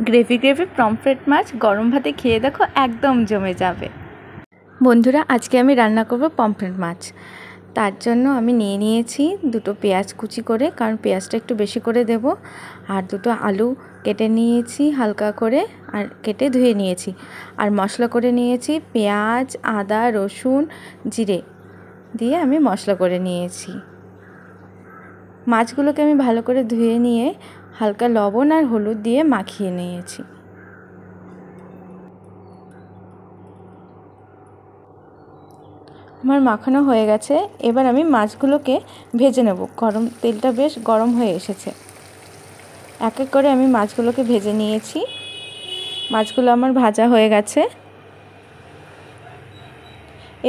Gravy gravy pomfret মাছ গরম ভাতে খেয়ে দেখো, একদম জমে যাবে। বন্ধুরা, আজকে আমি রান্না করব পমফ্রেট মাছ। তার জন্য আমি নিয়ে নিয়েছি দুটো পেঁয়াজ কুচি করে, কারণ পেঁয়াজটা একটু বেশি করে দেব। আর দুটো আলু কেটে নিয়েছি হালকা করে, আর কেটে ধুয়ে নিয়েছি। আর মশলা করে নিয়েছি পেঁয়াজ, আদা, রসুন, জিরে দিয়ে আমি মশলা করে নিয়েছি। মাছগুলোকে আমি ভালো করে ধুয়ে নিয়ে হালকা লবণ আর হলুদ দিয়ে মাখিয়ে নিয়েছি। আমার মাখানো হয়ে গেছে। এবার আমি মাছগুলোকে ভেজে নেব। তেলটা বেশ গরম হয়ে এসেছে। এক এক করে আমি মাছগুলোকে ভেজে নিয়েছি। মাছগুলো আমার ভাজা হয়ে গেছে।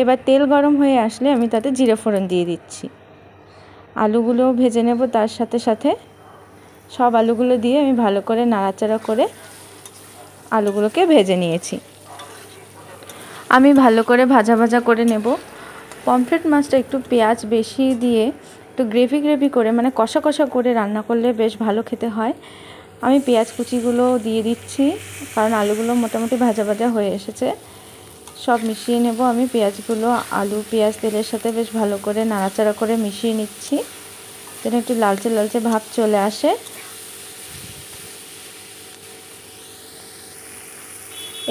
এবার তেল গরম হয়ে আসলে আমি তাতে জিরে ফোড়ন দিয়ে দিচ্ছি। আলুগুলোও ভেজে নেব তার সাথে সাথে। সব আলুগুলো দিয়ে আমি ভালো করে নাড়াচাড়া করে আলুগুলোকে ভেজে নিয়েছি। আমি ভালো করে ভাজা ভাজা করে নেব। পমফ্রেট মাছটা একটু পেঁয়াজ বেশি দিয়ে একটু গ্রেভি গ্রেভি করে, মানে কষা কষা করে রান্না করলে বেশ ভালো খেতে হয়। আমি পেঁয়াজ কুচিগুলো দিয়ে দিচ্ছি, কারণ আলুগুলো মোটামুটি ভাজা ভাজা হয়ে এসেছে। সব মিশিয়ে নেব আমি পেঁয়াজগুলো। আলু পেঁয়াজ তেলের সাথে বেশ ভালো করে নাড়াচাড়া করে মিশিয়ে নিচ্ছি, যেন একটু লালচে লালচে ভাব চলে আসে।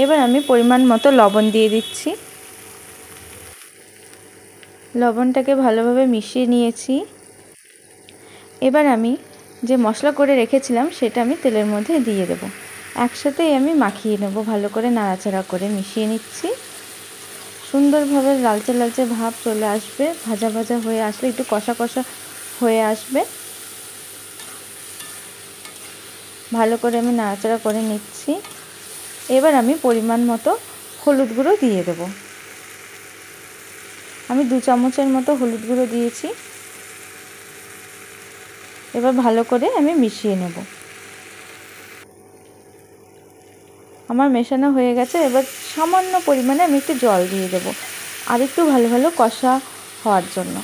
এবার আমি পরিমাণ মতো লবণ দিয়ে দিচ্ছি। লবণটাকে ভালোভাবে মিশিয়ে নিয়েছি। এবার আমি যে মশলা করে রেখেছিলাম সেটা আমি তেলের মধ্যে দিয়ে দেব। একসাথেই আমি মাখিয়ে নেব, ভালো করে নাড়াচাড়া করে মিশিয়ে নিচ্ছি। সুন্দরভাবে লালচে লালচে ভাব চলে আসবে, ভাজা ভাজা হয়ে আসলে, একটু কষা কষা হয়ে আসবে। ভালো করে আমি নাড়াচাড়া করে নিচ্ছি। এবার আমি পরিমাণ মতো হলুদ গুঁড়ো দিয়ে দেব। আমি 2 চামচের মতো হলুদ গুঁড়ো দিয়েছি। এবার ভালো করে আমি মিশিয়ে নেব। আমার মেশানো হয়ে গেছে। এবার সামান্য পরিমাণে আমি একটু জল দিয়ে দেব, আর একটু ভালো ভালো কষা হওয়ার জন্য।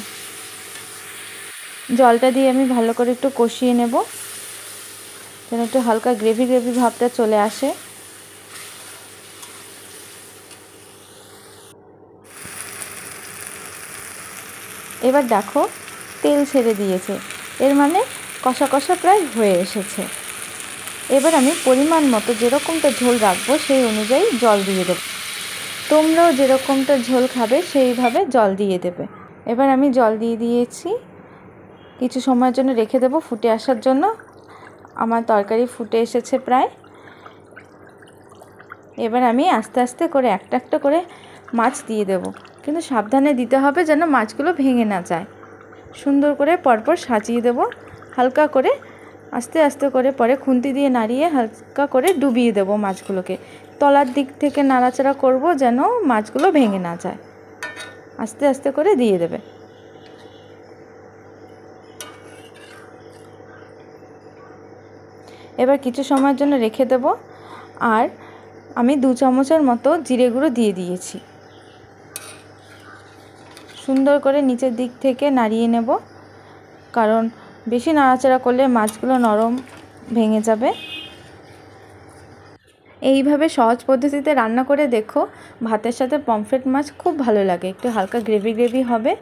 জলটা দিয়ে আমি ভালো করে একটু কষিয়ে নেব, যেন একটু হালকা গ্রেভি গ্রেভি ভাবটা চলে আসে। এবার দেখো, তেল ছেড়ে দিয়েছে, এর মানে কষা কষা প্রায় হয়ে এসেছে। এবার আমি পরিমাণ মতো যেরকমটা ঝোল রাখবো সেই অনুযায়ী জল দিয়ে দেব। তোমরাও যেরকমটা ঝোল খাবে সেইভাবে জল দিয়ে দেবে। এবার আমি জল দিয়ে দিয়েছি। কিছু সময়ের জন্য রেখে দেবো ফুটে আসার জন্য। আমার তরকারি ফুটে এসেছে প্রায়। এবার আমি আস্তে আস্তে করে একটা একটা করে মাছ দিয়ে দেব, কিন্তু সাবধানে দিতে হবে যেন মাছগুলো ভেঙে না যায়। সুন্দর করে পরপর সাজিয়ে দেব, হালকা করে আস্তে আস্তে করে, পরে খুন্তি দিয়ে নাড়িয়ে হালকা করে ডুবিয়ে দেব মাছগুলোকে। তলার দিক থেকে নাড়াচাড়া করব যেন মাছগুলো ভেঙে না যায়। আস্তে আস্তে করে দিয়ে দেবে। এবার কিছু সময়ের জন্য রেখে দেব। আর আমি 2 চামচের মতো জিরে গুঁড়ো দিয়ে দিয়েছি। সুন্দর করে নিচের দিক থেকে নাড়িয়ে নেব, কারণ বেশি নাড়াচাড়া করলে মাছগুলো নরম ভেঙে যাবে। এইভাবে সহজ পদ্ধতিতে রান্না করে দেখো, ভাতের সাথে পমফ্রেট মাছ খুব ভালো লাগে। একটু হালকা গ্রেভি গ্রেভি হবে,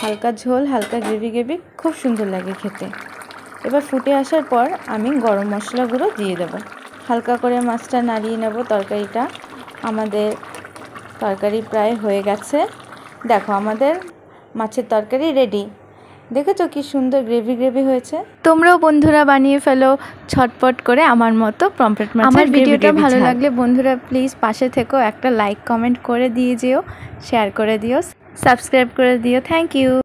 হালকা ঝোল হালকা গ্রেভি গ্রেভি, খুব সুন্দর লাগে খেতে। এবার ফুটে আসার পর আমি গরম মশলা গুঁড়ো দিয়ে দেব। হালকা করে মাছটা নাড়িয়ে নেব। তরকারিটা, আমাদের তরকারি প্রায় হয়ে গেছে। দেখো, আমাদের মাছের তরকারি রেডি। দেখেছো কি সুন্দর গ্রেভি গ্রেভি হয়েছে। তোমরাও বন্ধুরা বানিয়ে ফেলো ছটপট করে আমার মতো পমফ্রেট মাছ। আমার ভিডিওটা ভালো লাগলে বন্ধুরা প্লিজ পাশে থেকো, একটা লাইক কমেন্ট করে দিয়ে যেও, শেয়ার করে দিও, সাবস্ক্রাইব করে দিও। Thank you.